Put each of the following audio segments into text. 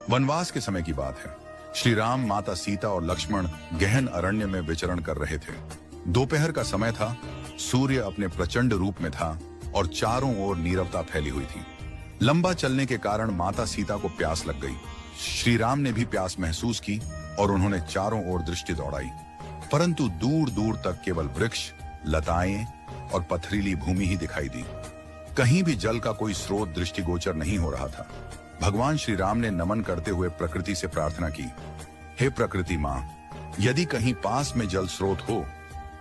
वनवास के समय की बात है। श्री राम, माता सीता और लक्ष्मण गहन अरण्य में विचरण कर रहे थे। दोपहर का समय था, सूर्य अपने प्रचंड रूप में था और चारों ओर नीरवता फैली हुई थी। लंबा चलने के कारण माता सीता को प्यास लग गई। श्री राम ने भी प्यास महसूस की और उन्होंने चारों ओर दृष्टि दौड़ाई, परंतु दूर दूर तक केवल वृक्ष, लताएं और पथरीली भूमि ही दिखाई दी। कहीं भी जल का कोई स्रोत दृष्टिगोचर नहीं हो रहा था। भगवान श्री राम ने नमन करते हुए प्रकृति से प्रार्थना की, हे प्रकृति माँ, यदि कहीं पास में जल स्रोत हो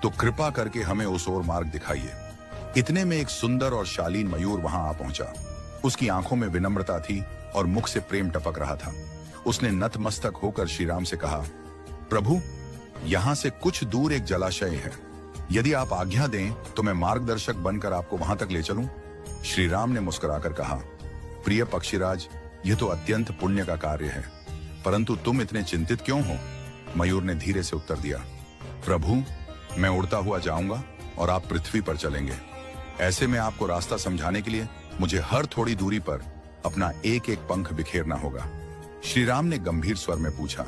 तो कृपा करके हमें उस ओर मार्ग दिखाइए। इतने में एक सुंदर और शालीन मयूर वहां आ पहुंचा। उसकी आंखों में विनम्रता थी और मुख से प्रेम टपक रहा था। उसने नतमस्तक होकर श्री राम से कहा, प्रभु, यहाँ से कुछ दूर एक जलाशय है। यदि आप आज्ञा दें तो मैं मार्गदर्शक बनकर आपको वहां तक ले चलूं। श्री राम ने मुस्कुराकर कहा, प्रिय पक्षीराज, यह तो अत्यंत पुण्य का कार्य है, परंतु तुम इतने चिंतित क्यों हो? मयूर ने धीरे से उत्तर दिया, प्रभु, मैं उड़ता हुआ जाऊंगा और आप पृथ्वी पर चलेंगे। ऐसे में आपको रास्ता समझाने के लिए मुझे हर थोड़ी दूरी पर अपना एक एक पंख बिखेरना होगा। श्री राम ने गंभीर स्वर में पूछा,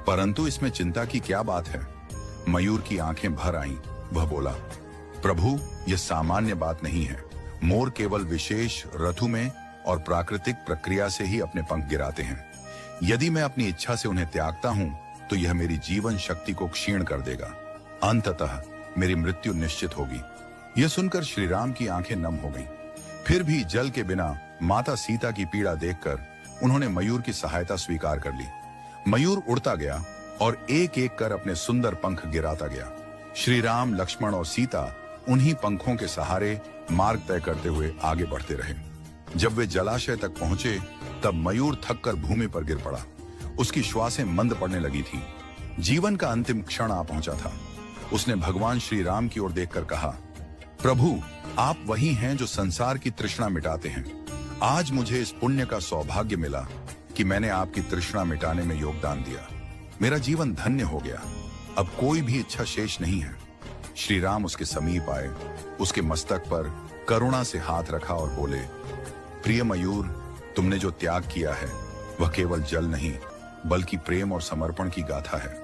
परंतु इसमें चिंता की क्या बात है? मयूर की आंखें भर आईं। वह बोला, प्रभु, यह सामान्य बात नहीं है। मोर केवल विशेष ऋतु में और प्राकृतिक प्रक्रिया से ही अपने पंख गिराते हैं। यदि मैं अपनी इच्छा से उन्हें त्यागता हूं तो यह मेरी जीवन शक्ति को क्षीण कर देगा। अंततः मेरी मृत्यु निश्चित होगी। यह सुनकर श्री राम की आंखें नम हो गईं। फिर भी जल के बिना माता सीता की पीड़ा देखकर उन्होंने मयूर की सहायता स्वीकार कर ली। मयूर उड़ता गया और एक एक कर अपने सुंदर पंख गिराता गया। श्री राम, लक्ष्मण और सीता उन्हीं पंखों के सहारे मार्ग तय करते हुए आगे बढ़ते रहे। जब वे जलाशय तक पहुंचे तब मयूर थककर भूमि पर गिर पड़ा। उसकी श्वासें मंद पड़ने लगी थी। जीवन का अंतिम क्षण आ पहुंचा था। उसने भगवान श्री राम की ओर देखकर कहा, प्रभु, आप वही हैं जो संसार की तृष्णा मिटाते हैं। आज मुझे इस पुण्य का सौभाग्य मिला कि मैंने आपकी तृष्णा मिटाने में योगदान दिया। मेरा जीवन धन्य हो गया। अब कोई भी इच्छा शेष नहीं है। श्री राम उसके समीप आए, उसके मस्तक पर करुणा से हाथ रखा और बोले, प्रिय मयूर, तुमने जो त्याग किया है वह केवल जल नहीं बल्कि प्रेम और समर्पण की गाथा है।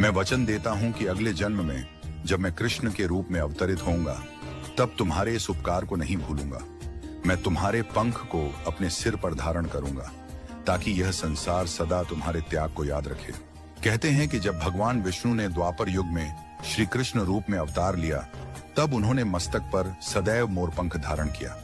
मैं वचन देता हूं कि अगले जन्म में जब मैं कृष्ण के रूप में अवतरित होऊंगा तब तुम्हारे इस उपकार को नहीं भूलूंगा। मैं तुम्हारे पंख को अपने सिर पर धारण करूंगा ताकि यह संसार सदा तुम्हारे त्याग को याद रखे। कहते हैं कि जब भगवान विष्णु ने द्वापर युग में श्री कृष्ण रूप में अवतार लिया तब उन्होंने मस्तक पर सदैव मोरपंख धारण किया।